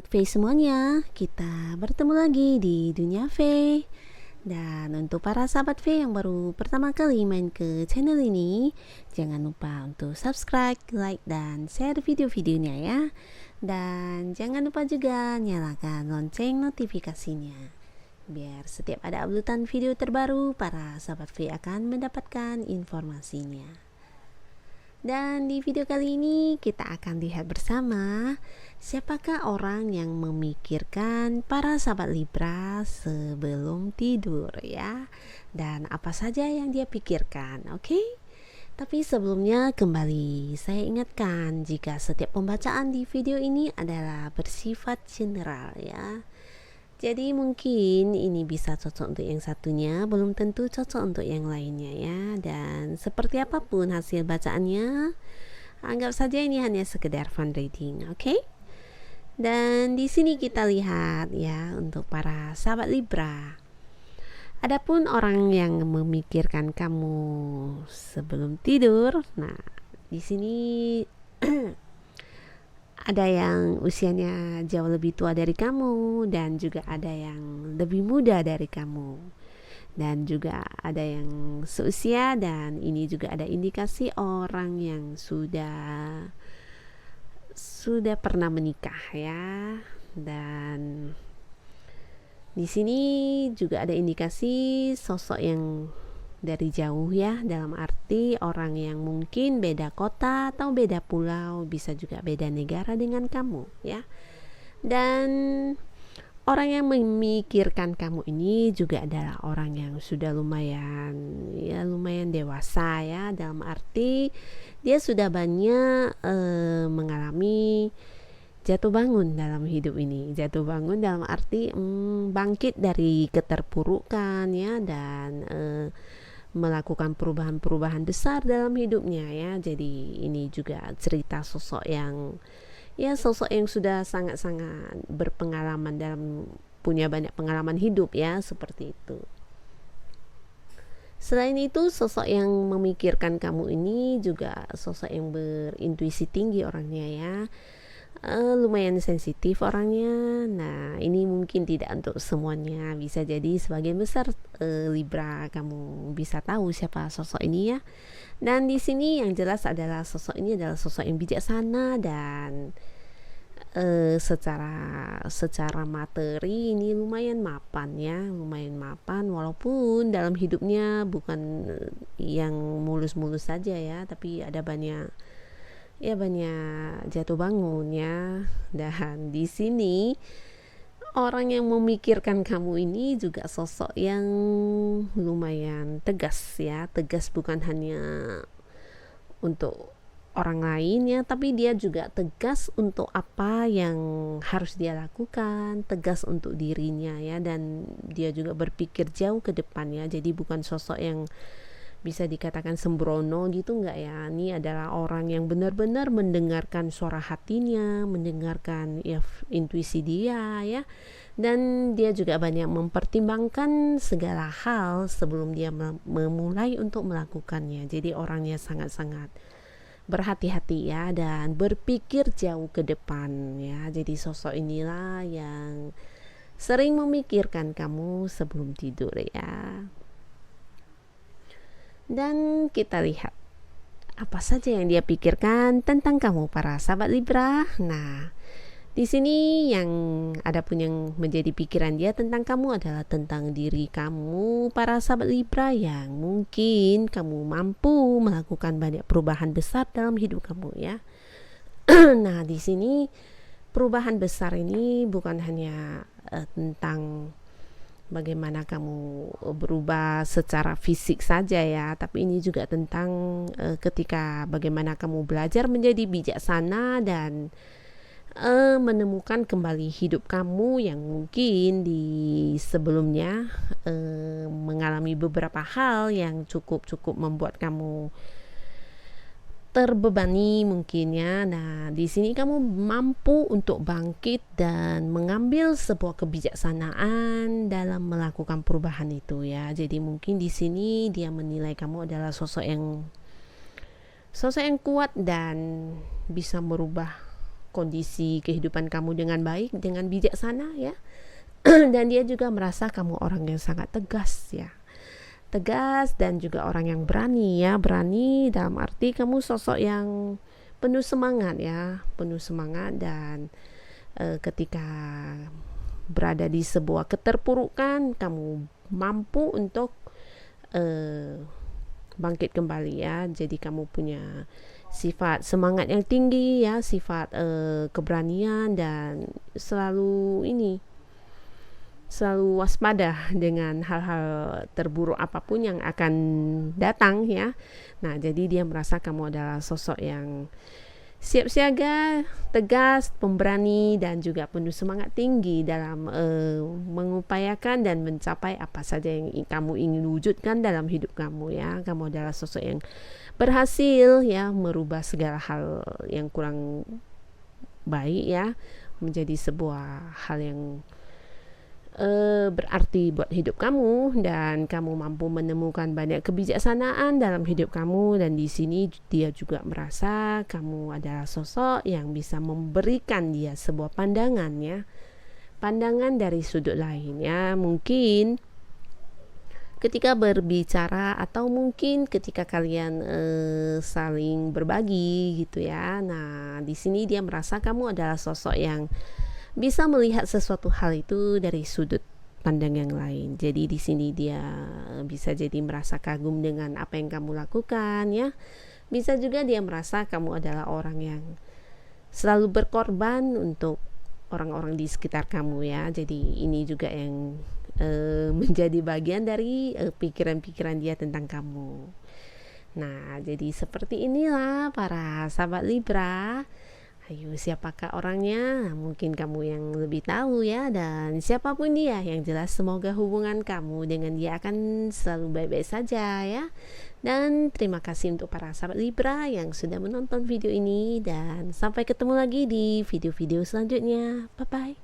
Sahabat Faye semuanya, kita bertemu lagi di Dunia Faye. Dan untuk para sahabat Faye yang baru pertama kali main ke channel ini, jangan lupa untuk subscribe, like, dan share video-videonya ya. Dan jangan lupa juga nyalakan lonceng notifikasinya, biar setiap ada uploadan video terbaru, para sahabat Faye akan mendapatkan informasinya. Dan di video kali ini kita akan lihat bersama siapakah orang yang memikirkan para sahabat Libra sebelum tidur ya. Dan apa saja yang dia pikirkan, oke? Tapi sebelumnya kembali saya ingatkan jika setiap pembacaan di video ini adalah bersifat general ya. Jadi mungkin ini bisa cocok untuk yang satunya, belum tentu cocok untuk yang lainnya ya. Dan seperti apapun hasil bacaannya, anggap saja ini hanya sekedar fun reading, oke? Dan di sini kita lihat ya untuk para sahabat Libra. Adapun orang yang memikirkan kamu sebelum tidur, nah di sini ada yang usianya jauh lebih tua dari kamu, dan juga ada yang lebih muda dari kamu, dan juga ada yang seusia, dan ini juga ada indikasi orang yang sudah pernah menikah ya. Dan di sini juga ada indikasi sosok yang dari jauh ya, dalam arti orang yang mungkin beda kota atau beda pulau, bisa juga beda negara dengan kamu ya. Dan orang yang memikirkan kamu ini juga adalah orang yang sudah lumayan dewasa ya, dalam arti dia sudah banyak mengalami jatuh bangun dalam hidup ini. Jatuh bangun dalam arti bangkit dari keterpurukan ya, dan melakukan perubahan-perubahan besar dalam hidupnya ya. Jadi ini juga cerita sosok yang sudah sangat-sangat berpengalaman, punya banyak pengalaman hidup ya, seperti itu. Selain itu, sosok yang memikirkan kamu ini juga sosok yang berintuisi tinggi orangnya ya. Lumayan sensitif orangnya. Nah, ini mungkin tidak untuk semuanya, bisa jadi sebagian besar Libra kamu bisa tahu siapa sosok ini ya. Dan di sini yang jelas adalah sosok ini adalah sosok yang bijaksana, dan secara materi ini lumayan mapan ya, walaupun dalam hidupnya bukan yang mulus-mulus saja ya, tapi ada banyak jatuh bangun ya. Dan di sini orang yang memikirkan kamu ini juga sosok yang lumayan tegas ya. Tegas bukan hanya untuk orang lain ya, tapi dia juga tegas untuk apa yang harus dia lakukan, tegas untuk dirinya ya, dan dia juga berpikir jauh ke depan ya. Jadi bukan sosok yang bisa dikatakan sembrono gitu, enggak ya. Ini adalah orang yang benar-benar mendengarkan suara hatinya, mendengarkan ya intuisi dia ya, dan dia juga banyak mempertimbangkan segala hal sebelum dia memulai untuk melakukannya. Jadi orangnya sangat-sangat berhati-hati ya, dan berpikir jauh ke depan ya. Jadi sosok inilah yang sering memikirkan kamu sebelum tidur ya. Dan kita lihat apa saja yang dia pikirkan tentang kamu para sahabat Libra. Nah, di sini yang menjadi pikiran dia tentang kamu adalah tentang diri kamu para sahabat Libra, yang mungkin kamu mampu melakukan banyak perubahan besar dalam hidup kamu ya. Nah, di sini perubahan besar ini bukan hanya tentang bagaimana kamu berubah secara fisik saja ya, tapi ini juga tentang ketika bagaimana kamu belajar menjadi bijaksana dan menemukan kembali hidup kamu yang mungkin di sebelumnya mengalami beberapa hal yang cukup membuat kamu terbebani mungkin ya. Nah, di sini kamu mampu untuk bangkit dan mengambil sebuah kebijaksanaan dalam melakukan perubahan itu ya. Jadi mungkin di sini dia menilai kamu adalah sosok yang kuat dan bisa merubah kondisi kehidupan kamu dengan baik, dengan bijaksana ya. Dan dia juga merasa kamu orang yang sangat tegas ya. Tegas dan juga orang yang berani ya. Berani dalam arti kamu sosok yang penuh semangat ya, penuh semangat. Dan ketika berada di sebuah keterpurukan, kamu mampu untuk bangkit kembali ya. Jadi kamu punya sifat semangat yang tinggi ya, sifat keberanian, dan selalu waspada dengan hal-hal terburuk apapun yang akan datang ya. Nah, jadi dia merasa kamu adalah sosok yang siap siaga, tegas, pemberani, dan juga penuh semangat tinggi dalam mengupayakan dan mencapai apa saja yang kamu ingin wujudkan dalam hidup kamu ya. Kamu adalah sosok yang berhasil ya merubah segala hal yang kurang baik ya menjadi sebuah hal yang berarti buat hidup kamu, dan kamu mampu menemukan banyak kebijaksanaan dalam hidup kamu. Dan di sini dia juga merasa kamu adalah sosok yang bisa memberikan dia sebuah pandangan ya, pandangan dari sudut lain ya. Mungkin ketika berbicara atau mungkin ketika kalian saling berbagi gitu ya. Nah, di sini dia merasa kamu adalah sosok yang bisa melihat sesuatu hal itu dari sudut pandang yang lain. Jadi di sini dia bisa jadi merasa kagum dengan apa yang kamu lakukan ya. Bisa juga dia merasa kamu adalah orang yang selalu berkorban untuk orang-orang di sekitar kamu ya. Jadi ini juga yang menjadi bagian dari pikiran-pikiran dia tentang kamu. Nah, jadi seperti inilah para sahabat Libra. Ayo, siapakah orangnya? Mungkin kamu yang lebih tahu ya. Dan siapapun dia, yang jelas semoga hubungan kamu dengan dia akan selalu baik-baik saja ya. Dan terima kasih untuk para sahabat Libra yang sudah menonton video ini. Dan sampai ketemu lagi di video-video selanjutnya. Bye-bye.